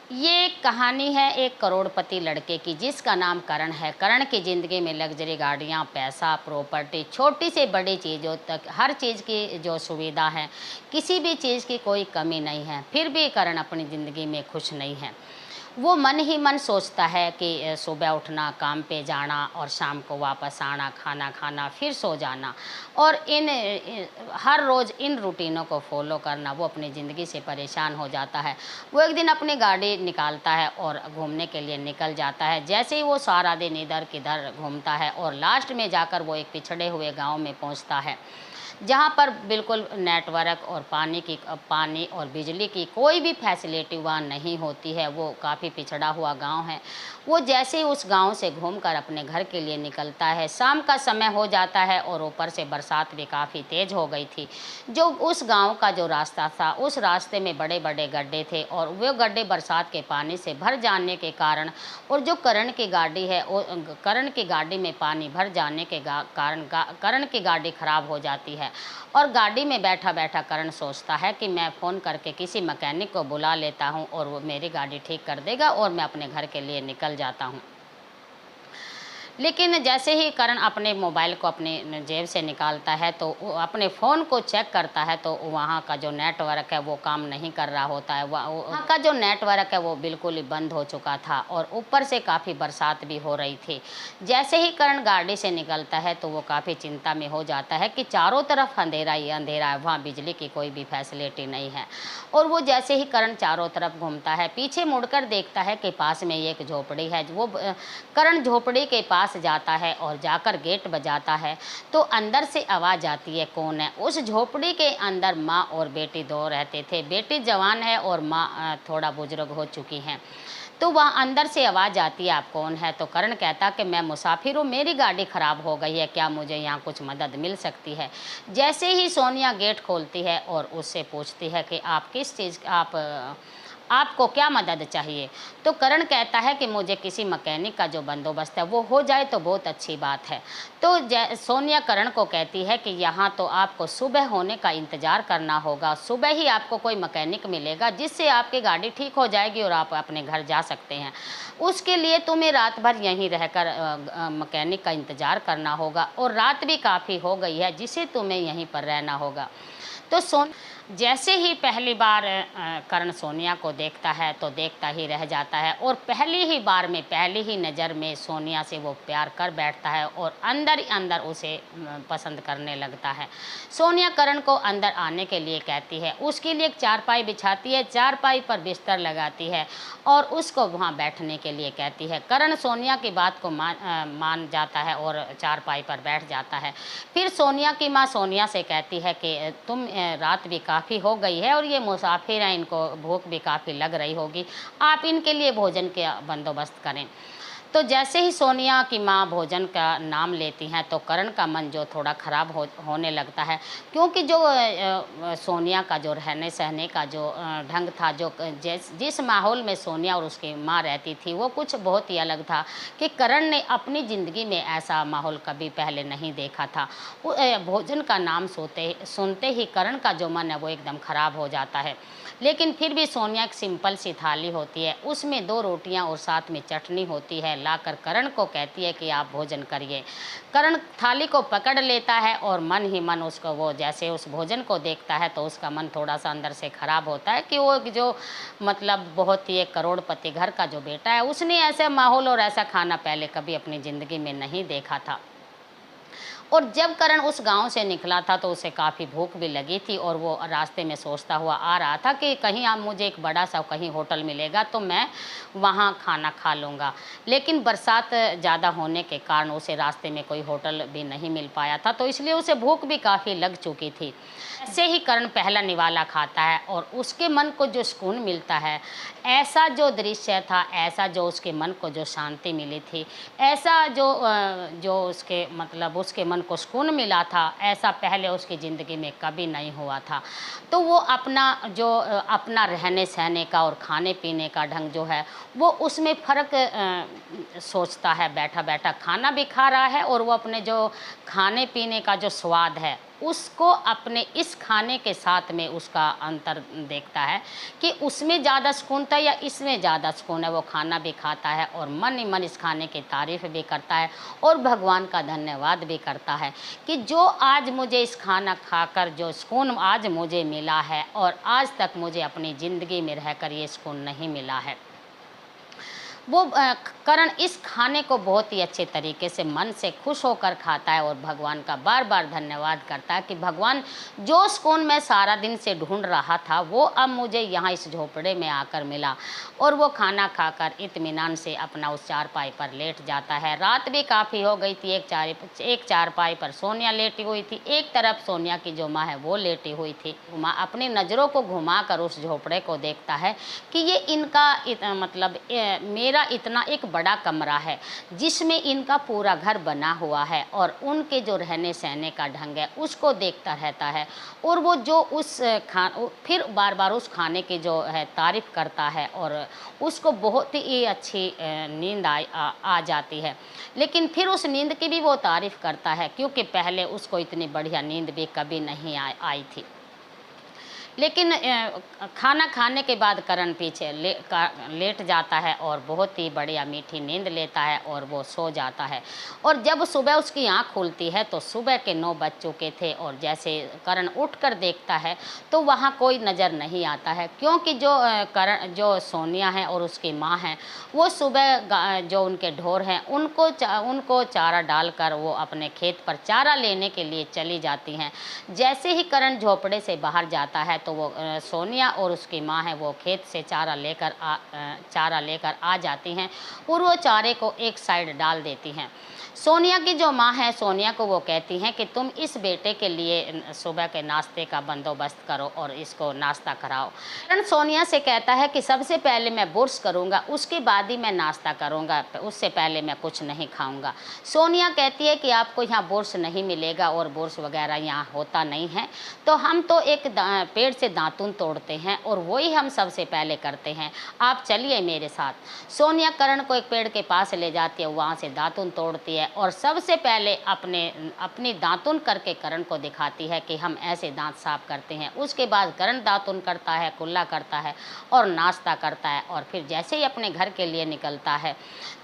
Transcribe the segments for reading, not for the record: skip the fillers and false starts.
ये कहानी है एक करोड़पति लड़के की जिसका नाम करण है। करण की ज़िंदगी में लग्जरी गाड़ियाँ, पैसा, प्रॉपर्टी, छोटी से बड़ी चीज़ों तक हर चीज़ की जो सुविधा है, किसी भी चीज़ की कोई कमी नहीं है। फिर भी करण अपनी ज़िंदगी में खुश नहीं है। वो मन ही मन सोचता है कि सुबह उठना, काम पे जाना और शाम को वापस आना, खाना खाना, फिर सो जाना और हर रोज़ इन रूटीनों को फॉलो करना। वो अपनी ज़िंदगी से परेशान हो जाता है। वो एक दिन अपनी गाड़ी निकालता है और घूमने के लिए निकल जाता है। जैसे ही वो सारा दिन इधर किधर घूमता है और लास्ट में जाकर वो एक पिछड़े हुए गाँव में पहुँचता है, जहाँ पर बिल्कुल नेटवर्क और पानी और बिजली की कोई भी फैसिलिटी वहाँ नहीं होती है। वो काफ़ी पिछड़ा हुआ गांव है। वो जैसे ही उस गांव से घूमकर अपने घर के लिए निकलता है, शाम का समय हो जाता है और ऊपर से बरसात भी काफ़ी तेज़ हो गई थी। जो उस गांव का जो रास्ता था, उस रास्ते में बड़े बड़े गड्ढे थे और वो गड्ढे बरसात के पानी से भर जाने के कारण और जो करण की गाड़ी है, करण की गाड़ी में पानी भर जाने के कारण करण की गाड़ी ख़राब हो जाती है। और गाड़ी में बैठा बैठा करण सोचता है कि मैं फ़ोन करके किसी मैकेनिक को बुला लेता हूँ और वो मेरी गाड़ी ठीक कर देगा और मैं अपने घर के लिए निकल जाता हूँ। लेकिन जैसे ही करण अपने मोबाइल को अपने जेब से निकालता है तो वो अपने फ़ोन को चेक करता है तो वहाँ का जो नेटवर्क है वो काम नहीं कर रहा होता है। वहाँ का जो नेटवर्क है वो बिल्कुल ही बंद हो चुका था और ऊपर से काफ़ी बरसात भी हो रही थी। जैसे ही करण गाड़ी से निकलता है तो वो काफ़ी चिंता में हो जाता है कि चारों तरफ अंधेरा ही अंधेरा है, वहाँ बिजली की कोई भी फैसिलिटी नहीं है। और वो जैसे ही करण चारों तरफ घूमता है, पीछे मुड़कर देखता है कि पास में एक झोपड़ी है। वो करण झोपड़ी के पास जाता है और जाकर गेट बजाता है तो अंदर से आवाज़ आती है, कौन है? उस झोपड़ी के अंदर माँ और बेटी दो रहते थे। बेटी जवान है और माँ थोड़ा बुजुर्ग हो चुकी हैं। तो वहाँ अंदर से आवाज़ आती है, आप कौन है? तो करण कहता कि मैं मुसाफिर हूँ, मेरी गाड़ी ख़राब हो गई है, क्या मुझे यहाँ कुछ मदद मिल सकती है? जैसे ही सोनिया गेट खोलती है और उससे पूछती है कि आप किस चीज़ आपको क्या मदद चाहिए? तो करण कहता है कि मुझे किसी मैकेनिक का जो बंदोबस्त है वो हो जाए तो बहुत अच्छी बात है। तो सोनिया करण को कहती है कि यहाँ तो आपको सुबह होने का इंतज़ार करना होगा, सुबह ही आपको कोई मैकेनिक मिलेगा जिससे आपकी गाड़ी ठीक हो जाएगी और आप अपने घर जा सकते हैं। उसके लिए तुम्हें रात भर यहीं रहकर मैकेनिक का इंतज़ार करना होगा और रात भी काफ़ी हो गई है जिसे तुम्हें यहीं पर रहना होगा। तो जैसे ही पहली बार करण सोनिया को देखता है तो देखता ही रह जाता है और पहली ही बार में, पहली ही नज़र में सोनिया से वो प्यार कर बैठता है और अंदर ही अंदर उसे पसंद करने लगता है। सोनिया करण को अंदर आने के लिए कहती है, उसके लिए एक चारपाई बिछाती है, चारपाई पर बिस्तर लगाती है और उसको वहाँ बैठने के लिए कहती है। करण सोनिया की बात को मान जाता है और चारपाई पर बैठ जाता है। फिर सोनिया की माँ सोनिया से कहती है कि तुम रात भी काफ़ी हो गई है और ये मुसाफिर हैं, इनको भूख भी काफ़ी लग रही होगी, आप इनके लिए भोजन का बंदोबस्त करें। तो जैसे ही सोनिया की माँ भोजन का नाम लेती हैं तो करण का मन जो थोड़ा ख़राब होने लगता है, क्योंकि जो सोनिया का जो रहने सहने का जो ढंग था, जो जिस माहौल में सोनिया और उसकी माँ रहती थी वो कुछ बहुत ही अलग था कि करण ने अपनी ज़िंदगी में ऐसा माहौल कभी पहले नहीं देखा था। भोजन का नाम सुनते ही करण का जो मन है वो एकदम ख़राब हो जाता है। लेकिन फिर भी सोनिया एक सिंपल सी थाली होती है, उसमें 2 रोटियां और साथ में चटनी होती है, लाकर करण को कहती है कि आप भोजन करिए। करण थाली को पकड़ लेता है और मन ही मन उसको, वो जैसे उस भोजन को देखता है तो उसका मन थोड़ा सा अंदर से ख़राब होता है कि वो जो मतलब बहुत ही एक करोड़पति घर का जो बेटा है, उसने ऐसा माहौल और ऐसा खाना पहले कभी अपनी ज़िंदगी में नहीं देखा था। और जब करण उस गांव से निकला था तो उसे काफ़ी भूख भी लगी थी और वो रास्ते में सोचता हुआ आ रहा था कि कहीं आप मुझे एक बड़ा सा कहीं होटल मिलेगा तो मैं वहाँ खाना खा लूँगा। लेकिन बरसात ज़्यादा होने के कारण उसे रास्ते में कोई होटल भी नहीं मिल पाया था, तो इसलिए उसे भूख भी काफ़ी लग चुकी थी। ऐसे ही करण पहला निवाला खाता है और उसके मन को जो सुकून मिलता है, ऐसा जो दृश्य था, ऐसा जो उसके मन को जो शांति मिली थी, ऐसा जो उसके मतलब उसके मन को सुकून मिला था, ऐसा पहले उसकी ज़िंदगी में कभी नहीं हुआ था। तो वो अपना रहने सहने का और खाने पीने का ढंग जो है वो उसमें फ़र्क सोचता है। बैठा बैठा खाना भी खा रहा है और वो अपने जो खाने पीने का जो स्वाद है उसको अपने इस खाने के साथ में उसका अंतर देखता है कि उसमें ज़्यादा सुकून था या इसमें ज़्यादा सुकून है। वो खाना भी खाता है और मन ही मन इस खाने की तारीफ़ भी करता है और भगवान का धन्यवाद भी करता है कि जो आज मुझे इस खाना खाकर जो सुकून आज मुझे मिला है और आज तक मुझे अपनी ज़िंदगी में रहकर ये सुकून नहीं मिला है। वो करण इस खाने को बहुत ही अच्छे तरीके से मन से खुश होकर खाता है और भगवान का बार बार धन्यवाद करता है कि भगवान, जो सुकून मैं सारा दिन से ढूंढ रहा था वो अब मुझे यहाँ इस झोपड़े में आकर मिला। और वो खाना खाकर इत्मीनान से अपना उस चारपाई पर लेट जाता है। रात भी काफ़ी हो गई थी। एक चारपाई पर सोनिया लेटी हुई थी, एक तरफ सोनिया की जो माँ है वो लेटी हुई थी। माँ अपनी नज़रों को घुमाकर उस झोपड़े को देखता है कि ये इनका मतलब मेरा इतना एक बड़ा कमरा है जिसमें इनका पूरा घर बना हुआ है और उनके जो रहने सहने का ढंग है उसको देखता रहता है। और वो जो उस फिर बार बार उस खाने की जो है तारीफ़ करता है और उसको बहुत ही अच्छी नींद आ जाती है। लेकिन फिर उस नींद की भी वो तारीफ़ करता है क्योंकि पहले उसको इतनी बढ़िया नींद भी कभी नहीं आई थी। लेकिन खाना खाने के बाद करण पीछे लेट जाता है और बहुत ही बढ़िया मीठी नींद लेता है और वो सो जाता है। और जब सुबह उसकी आँख खुलती है तो सुबह के 9 बज चुके थे और जैसे करण उठकर देखता है तो वहाँ कोई नज़र नहीं आता है क्योंकि जो सोनिया है और उसकी माँ है वो सुबह जो उनके ढोर हैं उनको चारा डालकर वो अपने खेत पर चारा लेने के लिए चली जाती हैं। जैसे ही करण झोपड़े से बाहर जाता है तो वो सोनिया और उसकी माँ है वो खेत से चारा लेकर आ जाती हैं और वो चारे को एक साइड डाल देती हैं। सोनिया की जो माँ है सोनिया को वो कहती हैं कि तुम इस बेटे के लिए सुबह के नाश्ते का बंदोबस्त करो और इसको नाश्ता कराओ। करण सोनिया से कहता है कि सबसे पहले मैं बुर्स करूँगा, उसके बाद ही मैं नाश्ता करूँगा, उससे पहले मैं कुछ नहीं खाऊँगा। सोनिया कहती है कि आपको यहाँ बुर्स नहीं मिलेगा और बुर्स वगैरह यहाँ होता नहीं है, तो हम तो एक पेड़ से दातून तोड़ते हैं और वही हम सबसे पहले करते हैं, आप चलिए मेरे साथ। सोनिया करण को एक पेड़ के पास ले जाती है, वहाँ से दातून तोड़ती है और सबसे पहले अपनी दातुन करके करण को दिखाती है कि हम ऐसे दांत साफ करते हैं। उसके बाद करण दातुन करता है, कुल्ला करता है और नाश्ता करता है और फिर जैसे ही अपने घर के लिए निकलता है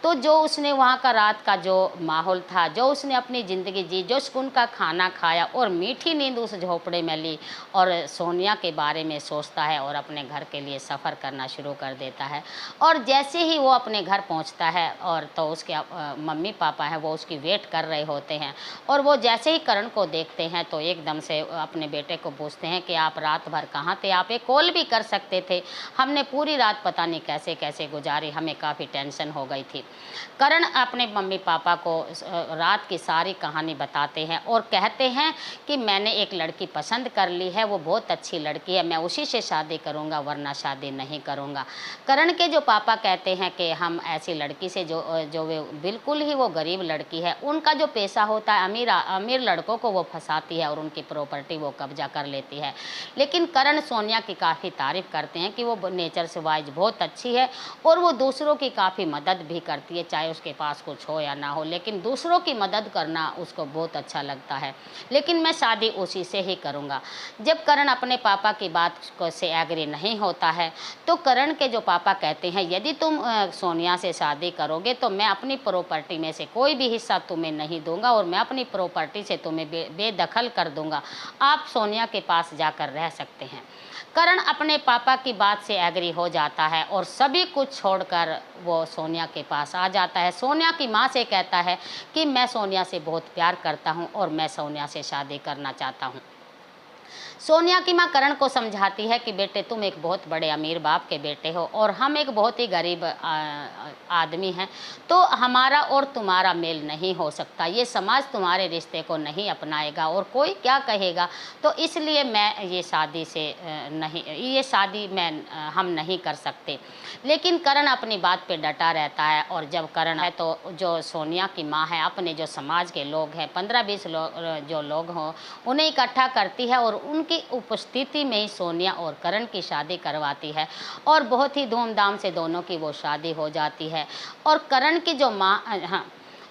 तो जो उसने वहाँ का रात का जो माहौल था, जो उसने अपनी ज़िंदगी जी, जो सुकून का खाना खाया और मीठी नींद उस झोपड़े में ली और सोनिया के बारे में सोचता है और अपने घर के लिए सफ़र करना शुरू कर देता है। और जैसे ही वो अपने घर पहुँचता है और तो उसके मम्मी पापा हैं वो उसकी वेट कर रहे होते हैं और वो जैसे ही करण को देखते हैं तो एकदम से अपने बेटे को पूछते हैं कि आप रात भर कहाँ थे, आप एक कॉल भी कर सकते थे, हमने पूरी रात पता नहीं कैसे कैसे गुजारी, हमें काफ़ी टेंशन हो गई थी। करण अपने मम्मी पापा को रात की सारी कहानी बताते हैं और कहते हैं कि मैंने एक लड़की पसंद कर ली है, वो बहुत अच्छी लड़की है, मैं उसी से शादी करूँगा वरना शादी नहीं करूँगा। करण के जो पापा कहते हैं कि हम ऐसी लड़की से जो वे बिल्कुल ही वो गरीब लड़की है, उनका जो पैसा होता है अमीर लड़कों को वो फंसाती है और उनकी प्रॉपर्टी वो कब्जा कर लेती है। लेकिन करण सोनिया की काफ़ी तारीफ़ करते हैं कि वो नेचर से वाइज बहुत अच्छी है और वो दूसरों की काफ़ी मदद भी करती है, चाहे उसके पास कुछ हो या ना हो, लेकिन दूसरों की मदद करना उसको बहुत अच्छा लगता है। लेकिन मैं शादी उसी से ही करूँगा। जब करण अपने पापा की बात से एग्री नहीं होता है तो करण के जो पापा कहते हैं यदि तुम सोनिया से शादी करोगे तो मैं अपनी प्रॉपर्टी में से कोई भी हिस्सा तुम्हें नहीं दूंगा और मैं अपनी प्रॉपर्टी से तुम्हें बेदखल कर दूंगा, आप सोनिया के पास जाकर रह सकते हैं। करण अपने पापा की बात से एग्री हो जाता है और सभी कुछ छोड़कर वो सोनिया के पास आ जाता है। सोनिया की माँ से कहता है कि मैं सोनिया से बहुत प्यार करता हूँ और मैं सोनिया से शादी करना चाहता हूँ। सोनिया की माँ करण को समझाती है कि बेटे तुम एक बहुत बड़े अमीर बाप के बेटे हो और हम एक बहुत ही गरीब आदमी हैं, तो हमारा और तुम्हारा मेल नहीं हो सकता, ये समाज तुम्हारे रिश्ते को नहीं अपनाएगा और कोई क्या कहेगा, तो इसलिए मैं ये शादी हम नहीं कर सकते। लेकिन करण अपनी बात पे डटा रहता है और जब करण है तो जो सोनिया की माँ है अपने जो समाज के लोग हैं 15-20 जो लोग हों उन्हें इकट्ठा करती है और उनकी उपस्थिति में ही सोनिया और करण की शादी करवाती है और बहुत ही धूमधाम से दोनों की वो शादी हो जाती है। और करण की जो माँ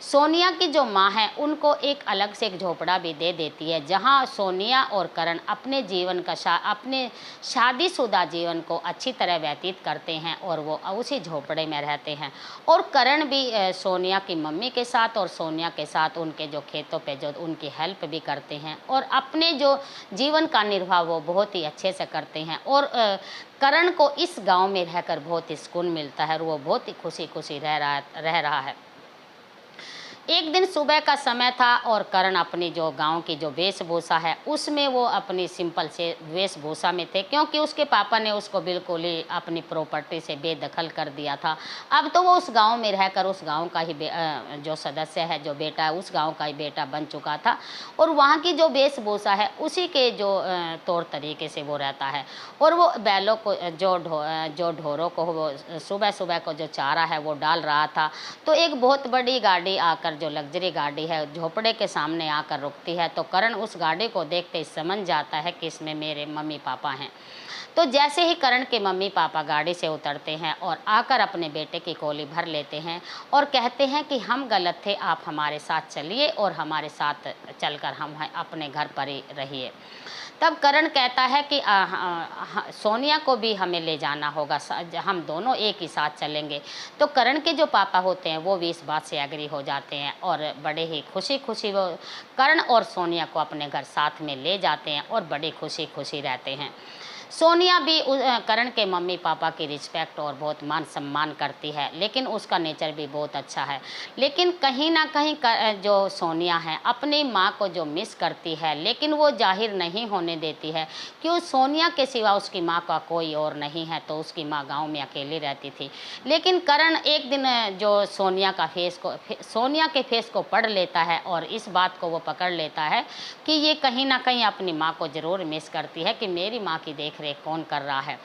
सोनिया की जो माँ है उनको एक अलग से एक झोपड़ा भी दे देती है, जहाँ सोनिया और करण अपने जीवन का अपने शादीशुदा जीवन को अच्छी तरह व्यतीत करते हैं और वो उसी झोपड़े में रहते हैं। और करण भी सोनिया की मम्मी के साथ और सोनिया के साथ उनके जो खेतों पे जो उनकी हेल्प भी करते हैं और अपने जो जीवन का निर्वाह वो बहुत ही अच्छे से करते हैं। और करण को इस गांव में रहकर बहुत ही सुकून मिलता है और वो बहुत ही खुशी खुशी रह रहा है। एक दिन सुबह का समय था और करण अपनी जो गांव की जो वेशभूषा है उसमें वो अपनी सिंपल से वेशभूषा में थे, क्योंकि उसके पापा ने उसको बिल्कुल ही अपनी प्रॉपर्टी से बेदखल कर दिया था। अब तो वो उस गांव में रहकर उस गांव का ही जो सदस्य है, जो बेटा है, उस गांव का ही बेटा बन चुका था और वहाँ की जो वेशभूषा है उसी के जो तौर तरीके से वो रहता है। और वो बैलों को जो ढोरों को वो सुबह सुबह को जो चारा है वो डाल रहा था, तो एक बहुत बड़ी गाड़ी आकर, जो लग्जरी गाड़ी है, झोपड़े के सामने आकर रुकती है। तो करण उस गाड़ी को देखते ही समझ जाता है कि इसमें मेरे मम्मी पापा हैं। तो जैसे ही करण के मम्मी पापा गाड़ी से उतरते हैं और आकर अपने बेटे की कोली भर लेते हैं और कहते हैं कि हम गलत थे, आप हमारे साथ चलिए और हमारे साथ चलकर हम अपने घर पर ही रहिए। तब करण कहता है कि सोनिया को भी हमें ले जाना होगा, हम दोनों एक ही साथ चलेंगे। तो करण के जो पापा होते हैं वो भी इस बात से एग्री हो जाते हैं और बड़े ही खुशी खुशी वो करण और सोनिया को अपने घर साथ में ले जाते हैं और बड़ी खुशी खुशी रहते हैं। सोनिया भी करण के मम्मी पापा की रिस्पेक्ट और बहुत मान सम्मान करती है, लेकिन उसका नेचर भी बहुत अच्छा है। लेकिन कहीं ना कहीं जो सोनिया है अपनी माँ को जो मिस करती है, लेकिन वो जाहिर नहीं होने देती है कि सोनिया के सिवा उसकी माँ का कोई और नहीं है। तो उसकी माँ गांव में अकेली रहती थी। लेकिन करण एक दिन जो सोनिया के फेस को पढ़ लेता है और इस बात को वो पकड़ लेता है कि ये कहीं ना कहीं अपनी माँ को ज़रूर मिस करती है, कि मेरी माँ की देख कौन कर रहा है।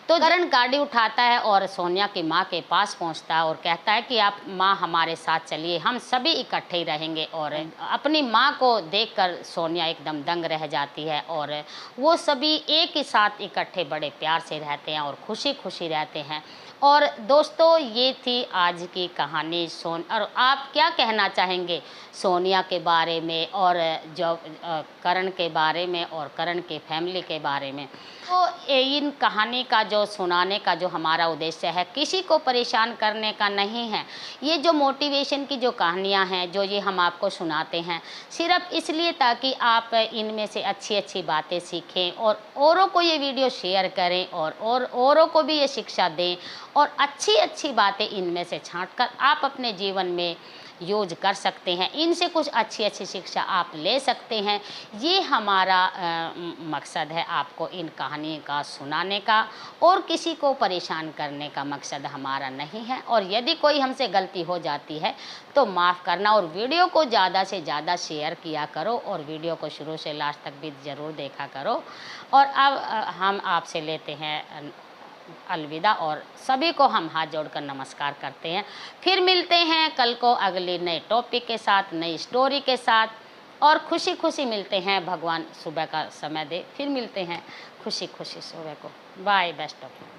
तो करण गाड़ी उठाता है और सोनिया की माँ के पास पहुंचता है और कहता है कि आप माँ हमारे साथ चलिए, हम सभी इकट्ठे ही रहेंगे। और अपनी माँ को देखकर सोनिया एकदम दंग रह जाती है और वो सभी एक ही साथ इकट्ठे बड़े प्यार से रहते हैं और खुशी खुशी रहते हैं। और दोस्तों, ये थी आज की कहानी। और आप क्या कहना चाहेंगे सोनिया के बारे में और जो करण के बारे में और करण की फैमिली के बारे में? तो इन कहानी का जो सुनाने का जो हमारा उद्देश्य है, किसी को परेशान करने का नहीं है। ये जो मोटिवेशन की जो कहानियाँ हैं, जो ये हम आपको सुनाते हैं, सिर्फ इसलिए ताकि आप इनमें से अच्छी अच्छी बातें सीखें और औरों को ये वीडियो शेयर करें और औरों को भी ये शिक्षा दें और अच्छी अच्छी बातें इनमें से छांटकर आप अपने जीवन में यूज कर सकते हैं। इनसे कुछ अच्छी अच्छी शिक्षा आप ले सकते हैं। ये हमारा मकसद है, आपको इन कहानी का सुनाने का, और किसी को परेशान करने का मकसद हमारा नहीं है। और यदि कोई हमसे गलती हो जाती है तो माफ़ करना और वीडियो को ज़्यादा से ज़्यादा शेयर किया करो और वीडियो को शुरू से लास्ट तक भी ज़रूर देखा करो। और अब हम आपसे लेते हैं अलविदा और सभी को हम हाथ जोड़कर नमस्कार करते हैं। फिर मिलते हैं कल को अगली नए टॉपिक के साथ, नई स्टोरी के साथ, और खुशी खुशी मिलते हैं। भगवान सुबह का समय दे, फिर मिलते हैं खुशी खुशी सुबह को। Bye, best of.